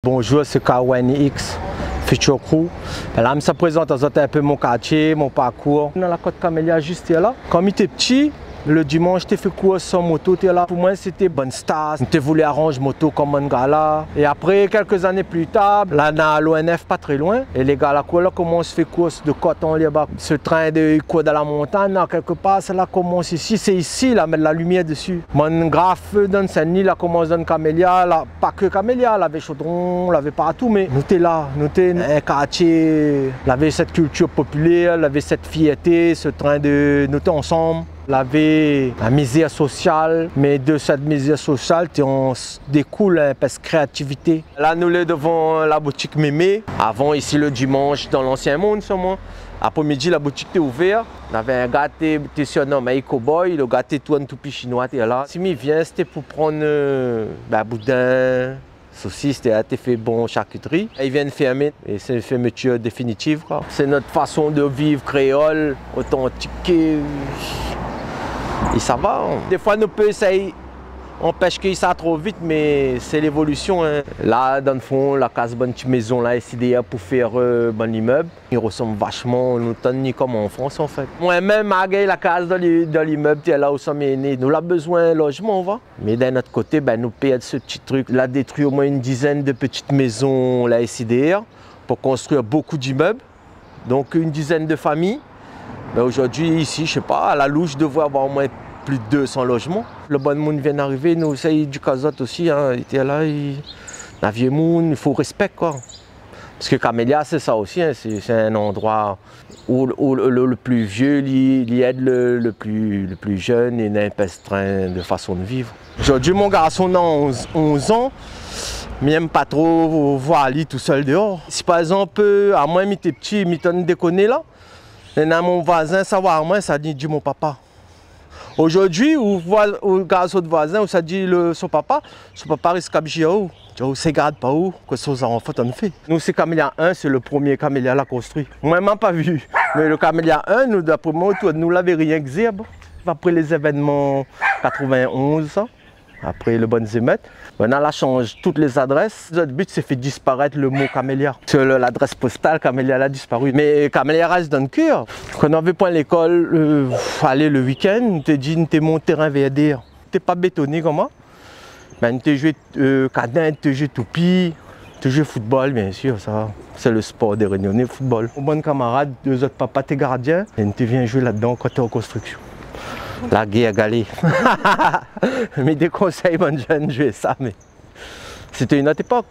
Bonjour, c'est Kawani X, Future Crew. Là, ça présente un peu mon quartier, mon parcours. Dans la côte Camélia, juste là. Quand j'étais petit, le dimanche, j'ai fait cours sans moto. Là. Pour moi, c'était bonne star. Je voulais arranger moto comme un gars là. Et après, quelques années plus tard, là, dans l'ONF, pas très loin, et les gars là, commencent à faire course de coton là-bas. Ce train de cours dans la montagne, là, quelque part, ça là commence ici. C'est ici, là, mettre la lumière dessus. Mon graphe dans Saint-Denis, là, commence dans Camélia, là, pas que Camélia, là, avait Chaudron, là, avait partout, mais nous étions là. Nous étions un quartier, là, avait cette culture populaire, là, avait cette fierté, ce train de nous étions ensemble. La misère sociale, mais de cette misère sociale, on découle un peu de créativité. Là, nous sommes devant la boutique Mémé. Avant, ici, le dimanche, dans l'ancien monde, seulement. Après-midi, la boutique était ouverte. On avait un gars qui était surnommé Cowboy. Le gars était tout petit chinois. Là. Si il vient, c'était pour prendre boudin, saucisse, c'était fait bon charcuterie. Ils viennent fermer et c'est une fermeture définitive. C'est notre façon de vivre créole, authentique. Et ça va. Des fois, nous peut essayer, on pêche qu'il ça trop vite, mais c'est l'évolution. Hein. Là, dans le fond, la case bonne petite maison là, c'est idéal pour faire bon immeuble. Il ressemble vachement au ni comme en France en fait. Moi-même, la case dans l'immeuble, là où sommes nés, nous avons besoin de logement, on va. Mais d'un autre côté, nous payons ce petit truc. Là, détruire au moins une dizaine de petites maisons là, SIDR pour construire beaucoup d'immeubles. Donc une dizaine de familles. Aujourd'hui, ici, je sais pas, à la louche, je devrais avoir au moins plus de 200 logements. Le bon monde vient d'arriver, nous, c'est du casotte aussi. Hein. Il était là, la vieille monde, il faut respect, quoi. Parce que Camélia, c'est ça aussi, hein. C'est un endroit où le plus vieux, il aide le plus jeune et n'a pas de façon de vivre. Aujourd'hui, mon garçon a 11 ans. Mais j'aime pas trop voir Ali tout seul dehors. Si par exemple, à moi, il était petit, il m'était déconné là. Et dans mon voisin, ça va à moi, ça dit mon papa. Aujourd'hui, au garçon de voisin, ça dit son papa risque à bouger où. Tu ne garde pas où, que son enfant en fait. Nous, c'est Camélia 1, c'est le premier Camélia là construit. Moi, je n'ai pas vu. Mais le Camélia 1, nous, d'après moi, nous l'avons rien que zébre. Après les événements 91, ça. Après le bon émeute, maintenant là change toutes les adresses. Notre but c'est fait disparaître le mot Camélia. Sur l'adresse postale, Camélia a disparu. Mais Camélia reste dans le cœur. Quand on avait point l'école, aller le week-end, on te dit que mon terrain VDR. Tu n'es pas bétonné comme moi. Ben, tu joué cadin, tu joué toupie, tu joué football bien sûr, ça. C'est le sport des Réunionnais, football. Mon bon camarade, deux autres papas, t'es gardien, et tu viens jouer là-dedans quand tu es en construction. La guerre galée. Mais des conseils, bonnes jeunes, jouer ça, mais c'était une autre époque.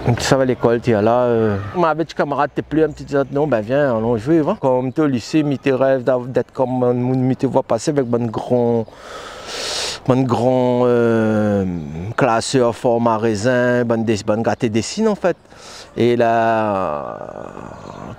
Donc, ça va à l'école, tu es là. Ma petite camarade, tu plus un petit disant non, ben viens, allons jouer. Va. Quand tu es au lycée, tu rêves d'être comme un monde, tu vois passer avec un grand classeur format raisin, bonne gâté dessine en fait. Et la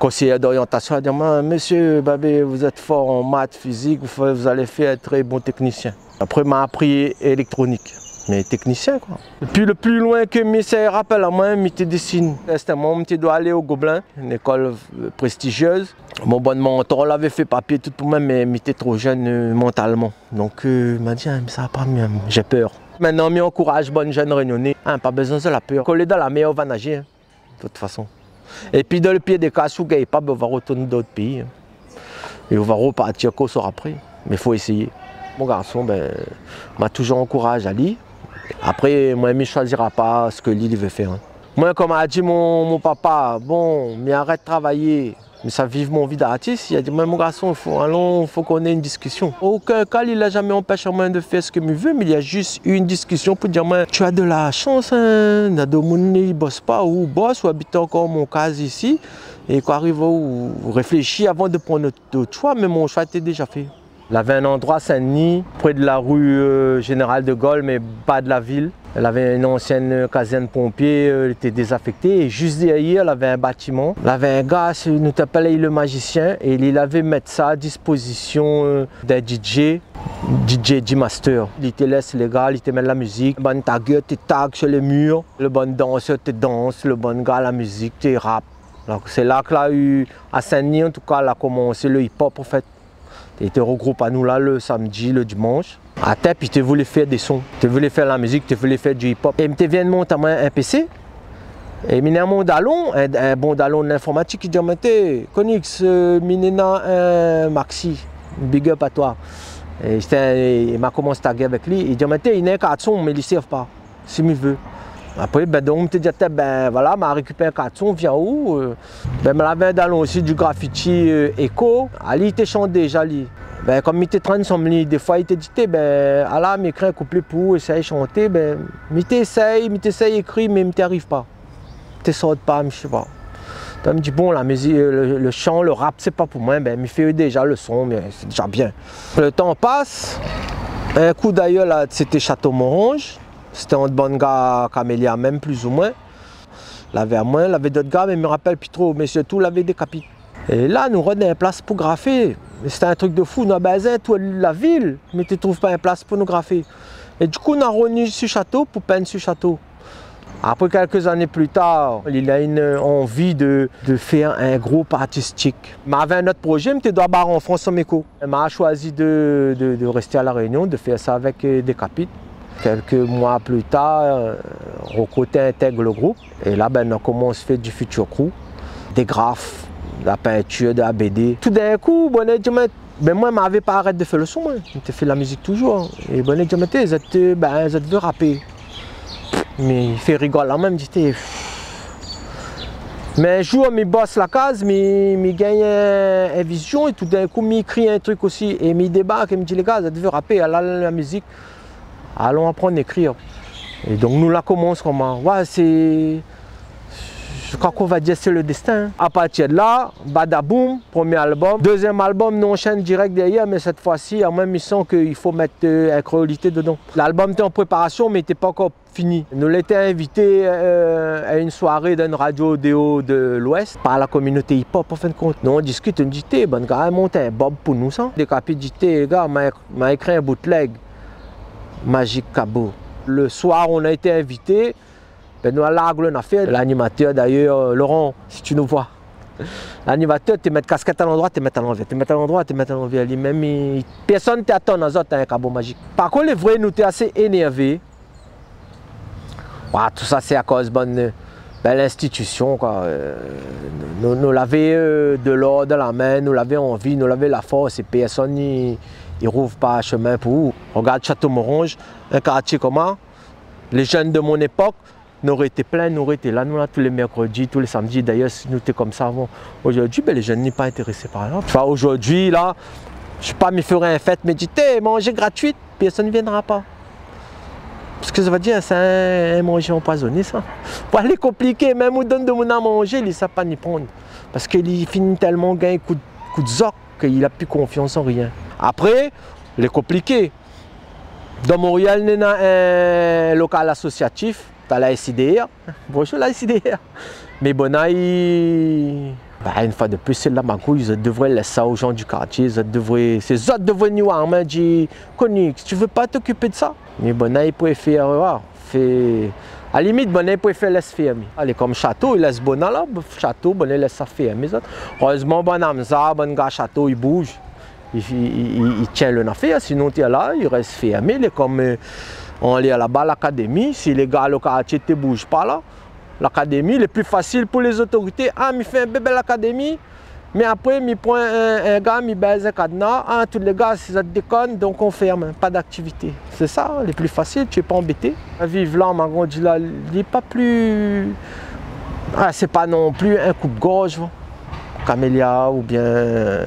conseillère d'orientation a dit monsieur Babé, vous êtes fort en maths, physique, vous allez faire un très bon technicien. Après, m'a appris électronique, mais technicien quoi. Et puis le plus loin que je rappelle à moi, je dessine. C'était un moment où je dois aller au Gobelin, une école prestigieuse. Mon bon mentor l'avait fait papier tout pour moi, mais j'étais trop jeune mentalement. Donc il m'a dit ça va pas mieux, j'ai peur. Maintenant, je encourage bonne jeune réunionnais, pas besoin de la peur. Coller dans la mer, on va nager. Hein. De toute façon. Et puis dans le pied des cas, si vous n'avez pas, on va retourner dans d'autres pays. Hein. Et on va repartir qu'on sort après. Mais il faut essayer. Mon garçon m'a toujours encouragé à lire. Après, moi, je ne choisirai pas ce que lui veut faire. Hein. Moi, comme a dit mon papa, bon, mais arrête de travailler. Mais ça vive mon vie d'artiste. Il a dit, mon garçon, il faut qu'on ait une discussion. Aucun cas, il n'a jamais empêché moi de faire ce qu'il me veut, mais il y a juste une discussion pour dire, tu as de la chance, hein. Il y a des gens qui ne bossent pas ou bossent ou habitent encore mon cas ici. Et qu'on arrive à réfléchir avant de prendre notre choix, mais mon choix était déjà fait. Il avait un endroit à Saint-Denis, près de la rue Général de Gaulle, mais pas de la ville. Elle avait une ancienne caserne pompier, elle était désaffectée. Et juste derrière, elle avait un bâtiment. Elle avait un gars, nous appelait le magicien, et il avait mettre ça à disposition d'un DJ D-Master. Il te laisse les gars, il te met la musique. Le bon tagueur, tu tags sur les murs. Le bon danseur, tu danses. Le bon gars, la musique, tu rap. C'est là que là, à Saint-Denis, en tout cas, elle a commencé le hip-hop en fait. Il te regroupe à nous là le samedi, le dimanche. À tête, puis tu voulais faire des sons. Tu voulais faire la musique, tu voulais faire du hip-hop. Et tu viens de monter un PC. Et mine un mondalon, un bon dallon d'informatique qui dit mais Konix, minena un maxi, big up à toi. Et il m'a commencé à taguer avec lui. Il dit mais il n'a qu'un carton, mais il ne sait pas, si il veut. Après, ben, donc, je me dit, ben voilà, m'a récupéré un carton, viens où ben, me l'avait un dallon aussi du graffiti éco. Ali, il était chanté déjà, lui. Ben, comme il était train de s'emmener, des fois, il était dit, ben, Allah, m'écrit un couplet pour essayer de chanter, ben, il t'essaye d'écrire, mais il ne t'arrive pas. Tu ne sautes pas, je sais pas. Donc, il me dit, bon, la musique, le chant, le rap, c'est pas pour moi, ben, il fait déjà le son, mais c'est déjà bien. Le temps passe, un coup d'ailleurs, là, c'était Château-Morange. C'était un bon gars Camélia, même plus ou moins. Il avait d'autres gars, mais je me rappelle plus trop, mais surtout, il avait des capitaux. Et là, nous renons une place pour graffer. C'était un truc de fou, nous avons toute la ville, mais tu ne trouves pas une place pour nous graffer. Et du coup, on a revenu sur le château pour peindre sur le château. Après, quelques années plus tard, il a une envie de faire un groupe artistique. Il avait un autre projet, mais il doit barrer en France en éco. Il m'a choisi de rester à La Réunion, de faire ça avec des capitaux. Quelques mois plus tard, Rocoté intègre le groupe. Et là, ben, on commence à faire du futur crew, des graphes, de la peinture, de la BD. Tout d'un coup, ben, moi, je n'avais pas arrêté de faire le son. J'ai fait la musique toujours. Et ben, je veux rapper. Mais il fait rigoler là même, mais un jour, je bosse la case, je gagne une vision et tout d'un coup, je écris un truc aussi. Et je débarque et me dit, les gars, vous devez rapper, allez la musique, allons apprendre à écrire. Et donc nous la commençons comment? Ouais, c'est... Je crois qu'on va dire c'est le destin. À partir de là, badaboum, premier album. Deuxième album, nous enchaîne direct derrière, mais cette fois-ci, en même temps qu'il faut mettre un créolité dedans. L'album était en préparation, mais il n'était pas encore fini. Nous l'étions invités à une soirée d'une radio audio de l'Ouest par la communauté hip-hop, en fin de compte. Nous on discute, on dit, bon gars, monte un bob pour nous, ça. Des capitaux dit, les gars, m'a écrit un bootleg, Magic Cabo. Le soir, on a été invités. Ben nous, on a fait l'animateur d'ailleurs, Laurent, si tu nous vois. L'animateur, tu mets casquette à l'endroit, tu mets à l'envers, tu mets à l'endroit, tu mets à l'envers. Personne ne t'attend dans un cabot magique. Par contre, les vrais, nous sommes assez énervés. Tout ça, c'est à cause de l'institution. Nous l'avions de l'ordre dans la main, nous l'avions envie, nous l'avions la force, et personne ne rouvre pas chemin pour vous. Regarde Château-Morange, un quartier comment les jeunes de mon époque, nous aurions été pleins, nous aurions été là, nous là tous les mercredis, tous les samedis. D'ailleurs, nous étions comme ça avant. Aujourd'hui, les jeunes ne sont pas intéressés par là. Enfin, aujourd'hui, là, je ne sais pas, me ferai une fête, mais dis, manger gratuit, personne ne viendra pas. Parce que ça veut dire, c'est un manger empoisonné, ça. Pour aller compliquer, même on donne de mon à manger, il ne sait pas n'y prendre. Parce qu'il finit tellement gagner coup de zoc qu'il n'a plus confiance en rien. Après, il est compliqué. Dans Montréal, il y a un local associatif. Tu as la SIDR. Bonjour la SIDR. Mais bon, une fois de plus, c'est la magouille. Ils devraient laisser ça aux gens du quartier. Ces autres devraient nous armer. Dire, Konix, tu ne veux pas t'occuper de ça? Mais bon, ils préfèrent. À la limite, bon, ils préfèrent laisser fermer. Allez, comme Château, ils laissent bon là. Château, bon, ils laissent ça fermer. Heureusement, bon, bon gars, Château, il bouge. Il tient le affaire, sinon tu es là, il reste fermé. Il est comme on est là-bas à l'académie, si les gars le quartier ne bougent pas là, l'académie, il est plus facile pour les autorités. Ah, il fait un bébé à l'académie, mais après, il prend un gars, il baise un cadenas. Ah, tous les gars, si ça te déconne, donc on ferme, pas d'activité. C'est ça, le plus facile, tu n'es pas embêté. Vivre là, ma grande, il n'est pas plus. Ah, c'est pas non plus un coupe-gorge, Camélia ou bien.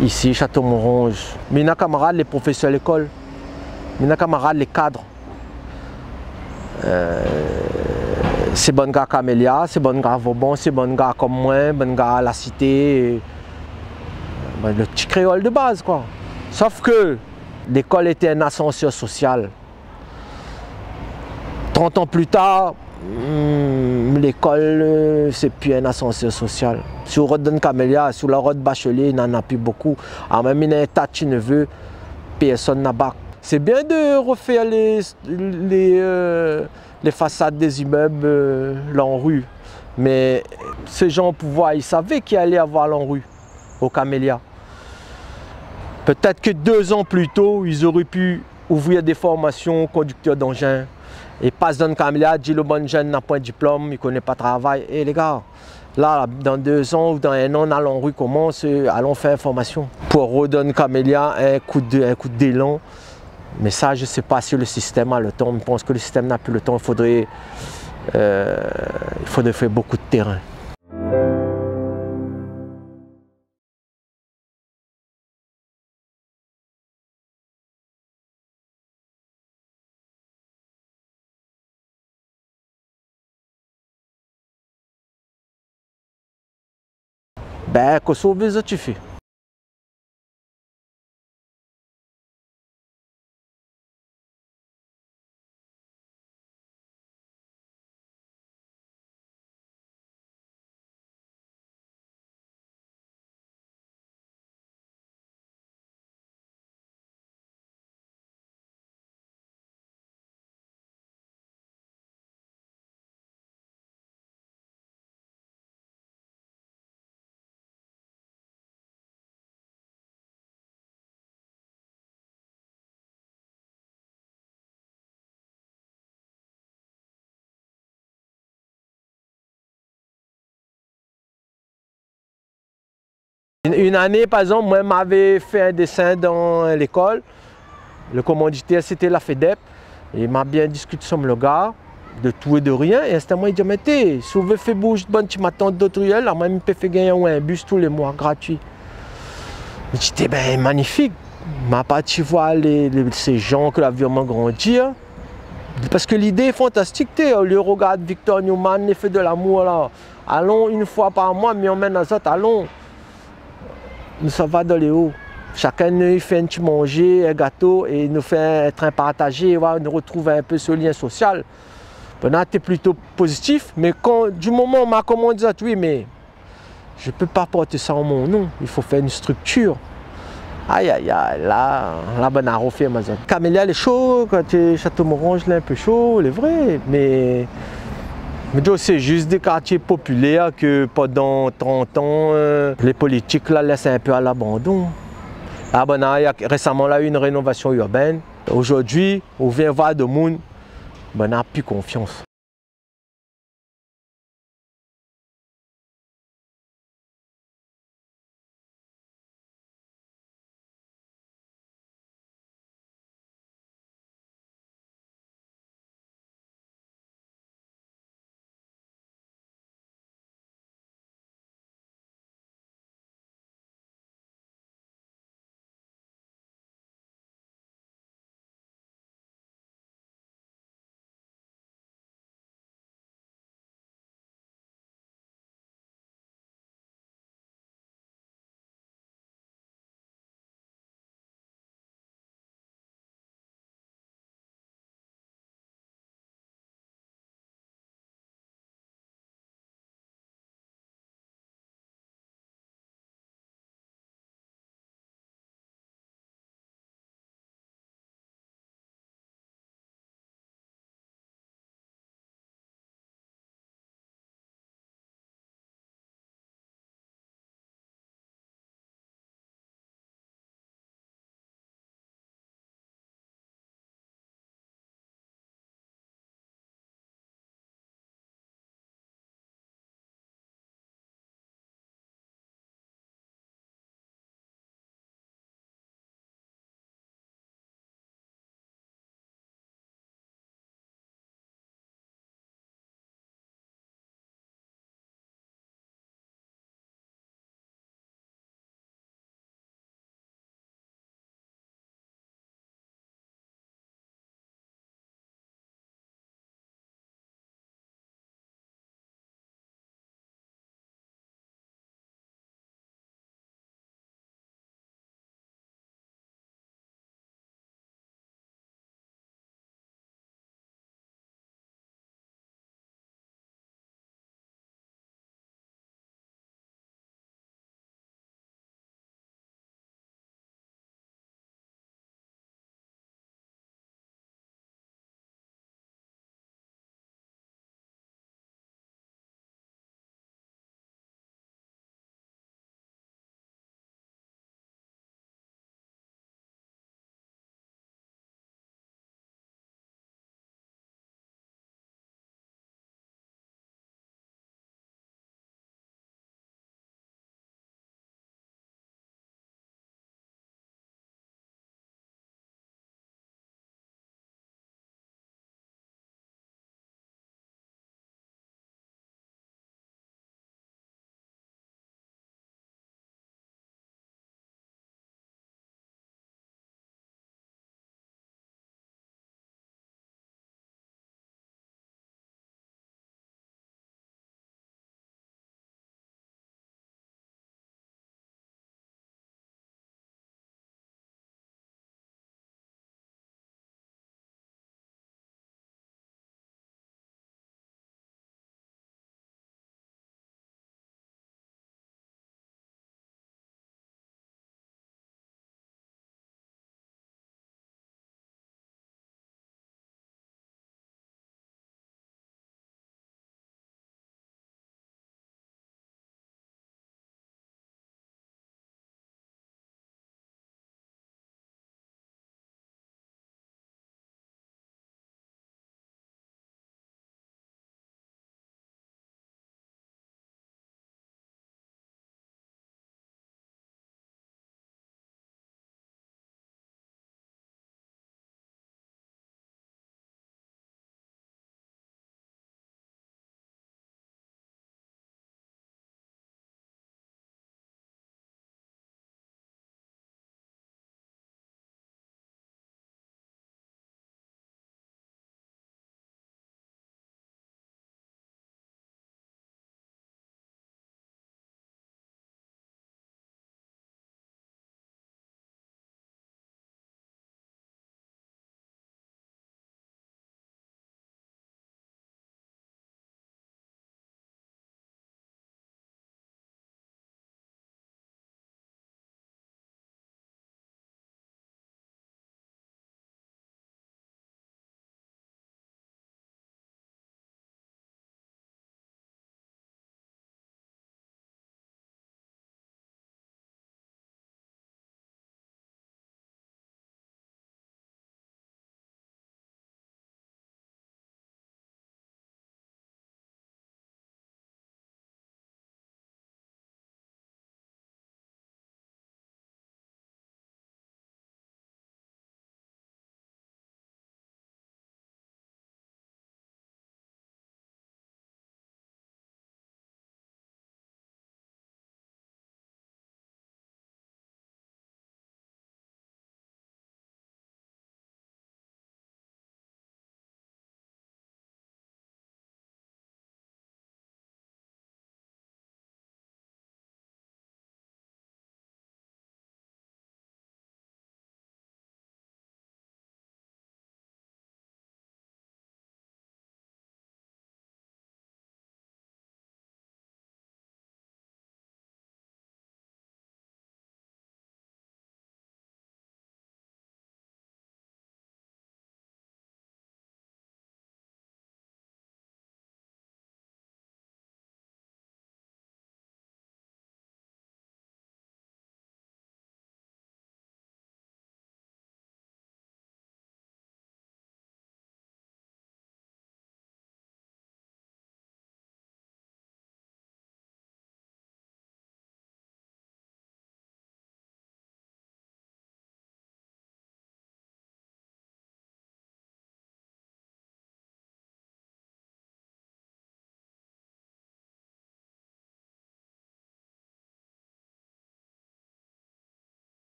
Ici, Château-Morange. Mes camarades, les professeurs à l'école. Mes camarades, les cadres. C'est bon gars Camélia, c'est bon gars Vauban, c'est bon gars comme moi, bon gars à la cité. Le petit créole de base, quoi. Sauf que l'école était un ascenseur social. 30 ans plus tard, l'école, c'est plus un ascenseur social. Sur la route de Camélia, sur la route de Bachelet, il n'y en a plus beaucoup. Alors même il y a un tas de neveux, personne n'a bac. C'est bien de refaire les façades des immeubles là en rue. Mais ces gens au pouvoir, ils savaient qu'il allait y avoir l'enrue au Camélia. Peut-être que 2 ans plus tôt, ils auraient pu ouvrir des formations conducteurs d'engins, Et passe dans le Camélia, dit le bon jeune n'a pas de diplôme, il ne connaît pas de travail. Et les gars, là, dans 2 ans ou dans 1 an, allons rue commence, allons faire formation. Pour redonner Camélia un coup d'élan. Mais ça, je ne sais pas si le système a le temps. Je pense que le système n'a plus le temps. Il faudrait faire beaucoup de terrain. Ben, que sauver ça tu fais. Une année, par exemple, moi, m'avais fait un dessin dans l'école. Le commanditaire, c'était la FEDEP. Et il m'a bien discuté sur le gars, de tout et de rien. Et instantanément, il dit, mais si vous voulez faire bouger de bonne, tu m'attends d'autres ruelles, là, moi, je peux faire gagner un bus tous les mois, gratuit. Je dis, ben, magnifique. Ma partie voir ces gens que l'avion grandir. Parce que l'idée est fantastique, on le regarde Victor Newman, les fait de l'amour là. Allons une fois par mois, mais on mène les autres, allons. Nous sommes dans les hauts. Chacun nous fait un petit manger, un gâteau et nous fait un train partagé, nous retrouve un peu ce lien social. Pendant que tu es plutôt positif, mais du moment où on m'a commandé ça, oui, mais je ne peux pas porter ça en mon nom, il faut faire une structure. Aïe aïe aïe, là ben on a refait ma zone. Camélia, il est chaud, quand tu es Château-Morange, il est un peu chaud, c'est vrai, mais c'est juste des quartiers populaires que pendant 30 ans, les politiques là, laissent un peu à l'abandon. Ah ben, récemment, il y a eu une rénovation urbaine. Aujourd'hui, on vient voir de monde, ben, on n'a plus confiance.